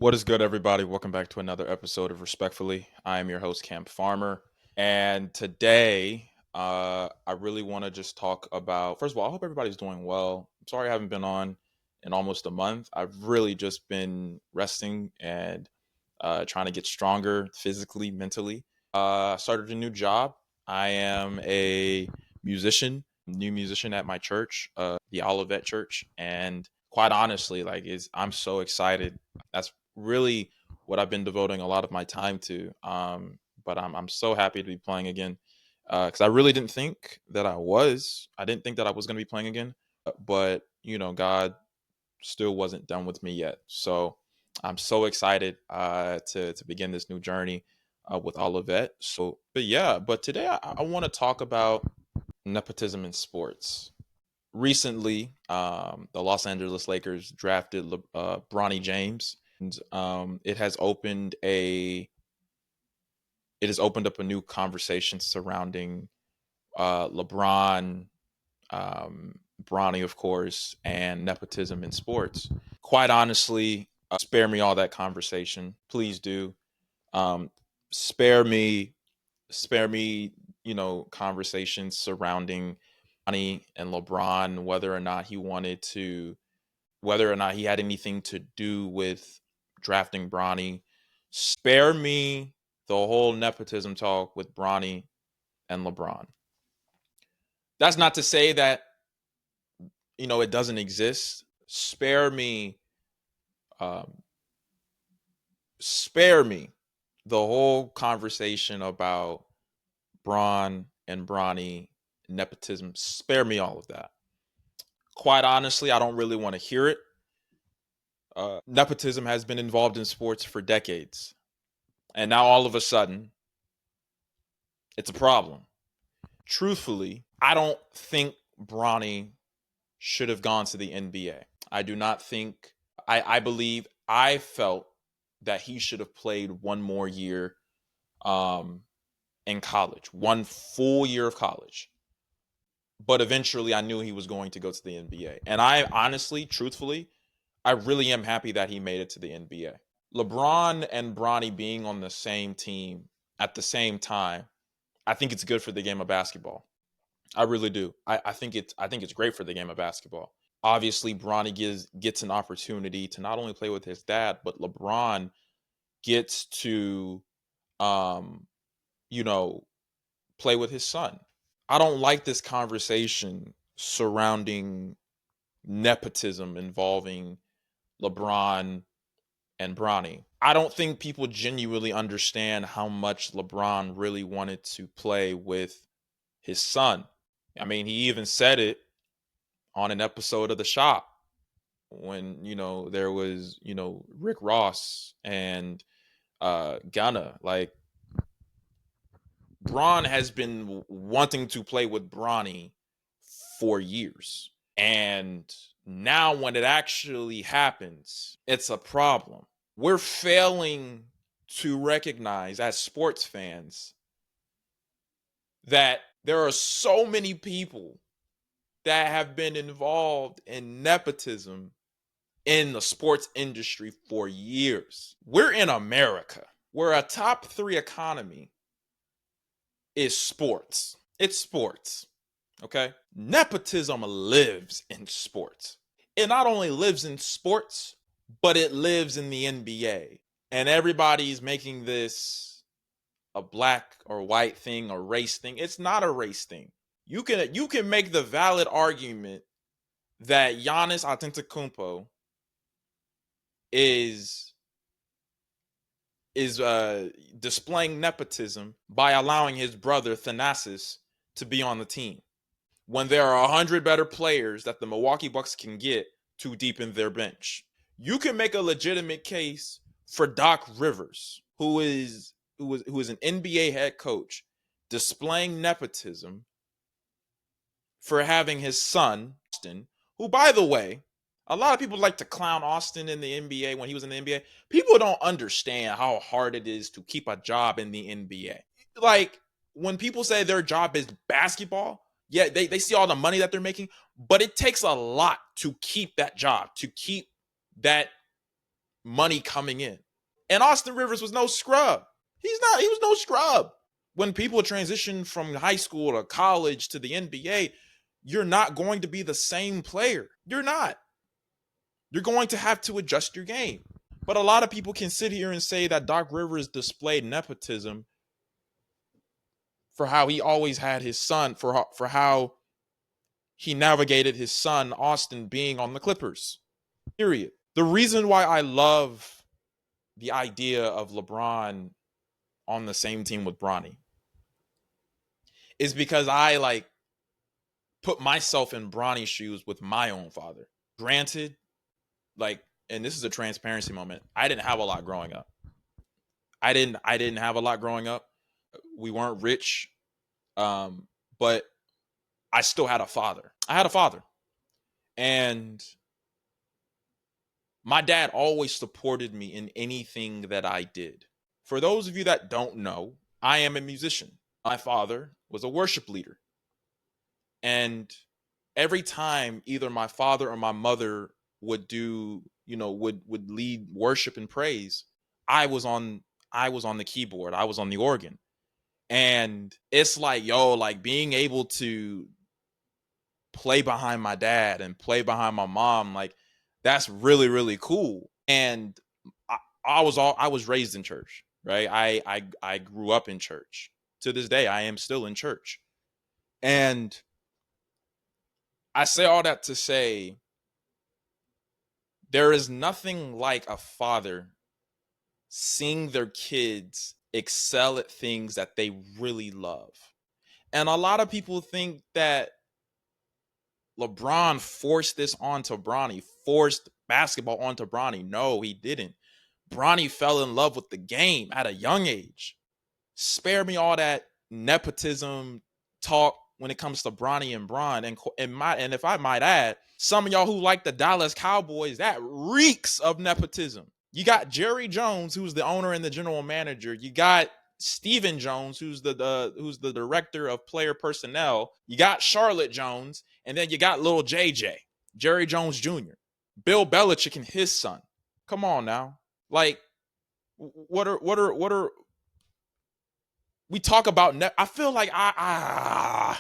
What is good, everybody? Welcome back to another episode of Respectfully. I am your host, Camp Farmer. And today, I really want to just talk about, first of all, I hope everybody's doing well. I'm sorry I haven't been on in almost a month. I've really just been resting and trying to get stronger physically, mentally. I started a new job. I am a new musician at my church, the Olivet Church. And quite honestly, I'm so excited. That's really what I've been devoting a lot of my time to. But I'm so happy to be playing again because I really didn't think that I was. I didn't think that I was going to be playing again. But God still wasn't done with me yet. So I'm so excited to begin this new journey with Olivet. But today I want to talk about nepotism in sports. Recently, the Los Angeles Lakers drafted Bronny James, and it has opened up a new conversation surrounding LeBron, Bronny, of course, and nepotism in sports. Quite honestly, spare me all that conversation, please do. Um, spare me, spare me, conversations surrounding Bronny and LeBron, whether or not he had anything to do with drafting Bronny. Spare me the whole nepotism talk with Bronny and LeBron. That's not to say that it doesn't exist. Um, spare me the whole conversation about Braun and Bronny nepotism. Spare me all of that. Quite honestly, I don't really want to hear it. Nepotism has been involved in sports for decades, and now all of a sudden, it's a problem. Truthfully, I don't think Bronny should have gone to the NBA. I do not think. I felt that he should have played one more year um, in college, one full year of college. But eventually, I knew he was going to go to the NBA. And I honestly, truthfully, I really am happy that he made it to the NBA. LeBron and Bronny being on the same team at the same time, I think it's good for the game of basketball. I really do. I think it's great for the game of basketball. Obviously, Bronny gets an opportunity to not only play with his dad, but LeBron gets to um, you know, play with his son. I don't like this conversation surrounding nepotism involving LeBron and Bronny. I don't think people genuinely understand how much LeBron really wanted to play with his son. I mean, he even said it on an episode of The Shop when, there was, Rick Ross and Gunna. Like, Bron has been wanting to play with Bronny for years. And now when it actually happens, it's a problem. We're failing to recognize as sports fans that there are so many people that have been involved in nepotism in the sports industry for years. We're in America, where a top 3 economy is sports. It's sports. Okay? Nepotism lives in sports. It not only lives in sports, but it lives in the NBA. And everybody's making this a black or white thing, a race thing. It's not a race thing. You can make the valid argument that Giannis Antetokounmpo is displaying nepotism by allowing his brother Thanasis to be on the team when there are 100 better players that the Milwaukee Bucks can get to deepen their bench. You can make a legitimate case for Doc Rivers, who is an NBA head coach, displaying nepotism for having his son, Austin, who, by the way, a lot of people like to clown Austin in the NBA when he was in the NBA. People don't understand how hard it is to keep a job in the NBA. Like, when people say their job is basketball, yeah, they see all the money that they're making, but it takes a lot to keep that job, to keep that money coming in. And Austin Rivers was no scrub. He was no scrub. When people transition from high school to college to the NBA, you're not going to be the same player. You're not. You're going to have to adjust your game. But a lot of people can sit here and say that Doc Rivers displayed nepotism for how he always had his son, for how he navigated his son, Austin, being on the Clippers. Period. The reason why I love the idea of LeBron on the same team with Bronny is because I like put myself in Bronny's shoes with my own father. Granted, like, and this is a transparency moment, I didn't have a lot growing up. I didn't have a lot growing up. We weren't rich. But I still had a father. I had a father. And my dad always supported me in anything that I did. For those of you that don't know, I am a musician. My father was a worship leader. And every time either my father or my mother would do, would lead worship and praise, I was on the keyboard. I was on the organ. And it's like, like being able to play behind my dad and play behind my mom, like that's really, really cool. And I was raised in church, right? I grew up in church. To this day, I am still in church. And I say all that to say there is nothing like a father seeing their kids excel at things that they really love. And a lot of people think that LeBron forced this onto Bronny, forced basketball onto Bronny. No, he didn't. Bronny fell in love with the game at a young age. Spare me all that nepotism talk when it comes to Bronny and Bron. And if I might add, some of y'all who like the Dallas Cowboys, that reeks of nepotism. You got Jerry Jones, who's the owner and the general manager. You got Stephen Jones, who's the director of player personnel. You got Charlotte Jones, and then you got little JJ, Jerry Jones Jr., Bill Belichick and his son. Come on now. Like, what are we talk about? I feel like I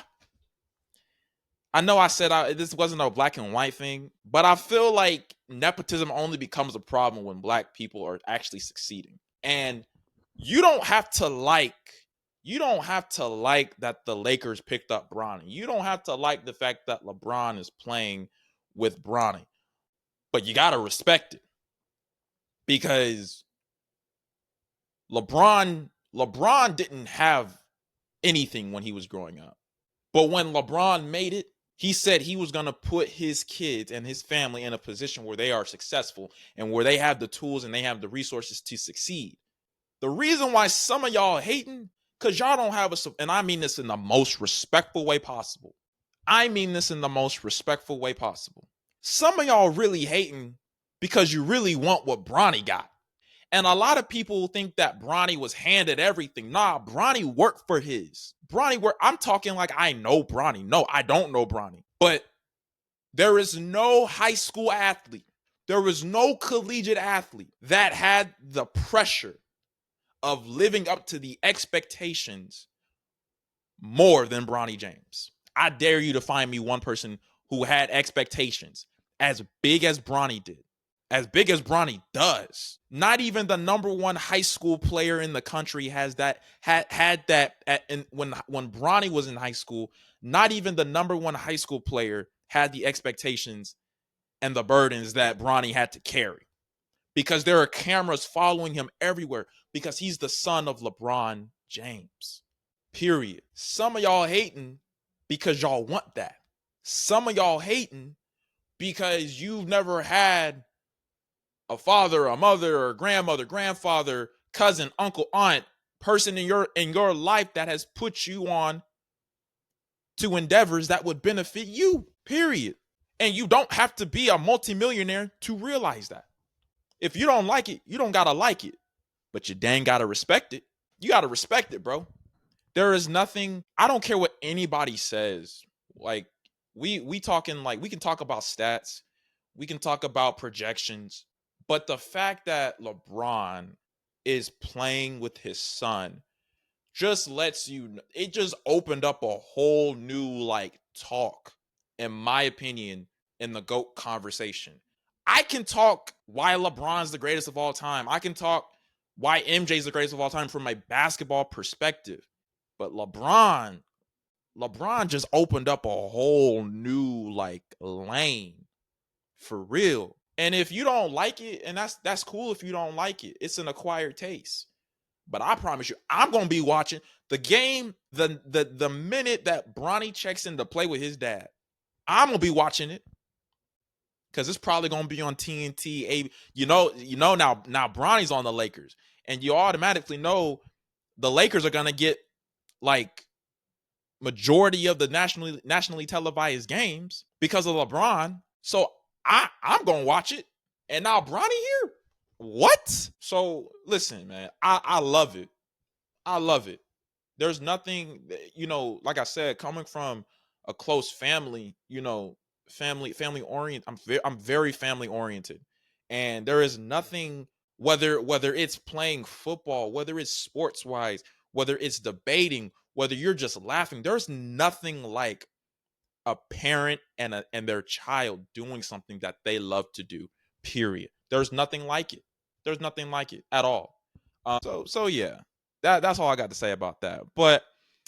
know I said this wasn't a black and white thing, but I feel like nepotism only becomes a problem when black people are actually succeeding. And you don't have to like that the Lakers picked up Bronny. You don't have to like the fact that LeBron is playing with Bronny. But you got to respect it. Because LeBron didn't have anything when he was growing up. But when LeBron made it, he said he was going to put his kids and his family in a position where they are successful and where they have the tools and they have the resources to succeed. The reason why some of y'all hating, because y'all don't have and I mean this in the most respectful way possible. Some of y'all really hating because you really want what Bronny got. And a lot of people think that Bronny was handed everything. Nah, Bronny worked for his. I'm talking like I know Bronny. No, I don't know Bronny. But there is no high school athlete, there was no collegiate athlete that had the pressure of living up to the expectations more than Bronny James. I dare you to find me one person who had expectations as big as Bronny did. As big as Bronny does. Not even the number one high school player in the country has that, had that. When Bronny was in high school, not even the number one high school player had the expectations and the burdens that Bronny had to carry. Because there are cameras following him everywhere because he's the son of LeBron James. Period. Some of y'all hating because y'all want that. Some of y'all hating because you've never had a father, a mother, or grandmother, grandfather, cousin, uncle, aunt, person in your life that has put you on to endeavors that would benefit you, period. And you don't have to be a multimillionaire to realize that. If you don't like it, you don't gotta like it, but you dang gotta respect it. You gotta respect it, bro. There is nothing, I don't care what anybody says. Like, we talking, like, we can talk about stats, we can talk about projections, But the fact that LeBron is playing with his son just lets you, it just opened up a whole new like talk, in my opinion, in the GOAT conversation. I can talk why LeBron's the greatest of all time. I can talk why MJ's the greatest of all time from my basketball perspective. But LeBron just opened up a whole new like lane for real. And if you don't like it, and that's cool if you don't like it. It's an acquired taste. But I promise you, I'm gonna be watching the game the minute that Bronny checks in to play with his dad. I'm gonna be watching it because it's probably gonna be on TNT. Now Bronny's on the Lakers, and you automatically know the Lakers are gonna get like majority of the nationally televised games because of LeBron. So I'm gonna watch it. And now Bronny here? What? So listen, man, I love it. I love it. There's nothing, like I said, coming from a close family, family oriented. I'm very family oriented, and there is nothing, whether it's playing football, whether it's sports wise, whether it's debating, whether you're just laughing. There's nothing like a parent and their child doing something that they love to do. Period. There's nothing like it. There's nothing like it at all. So yeah, that's all I got to say about that. But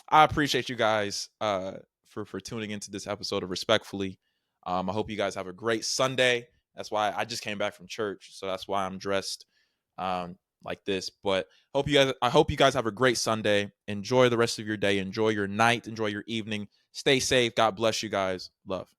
I appreciate you guys for tuning into this episode of Respectfully. I hope you guys have a great Sunday. That's why I just came back from church, so that's why I'm dressed like this. But I hope you guys have a great Sunday. Enjoy the rest of your day. Enjoy your night. Enjoy your evening. Stay safe. God bless you guys. Love.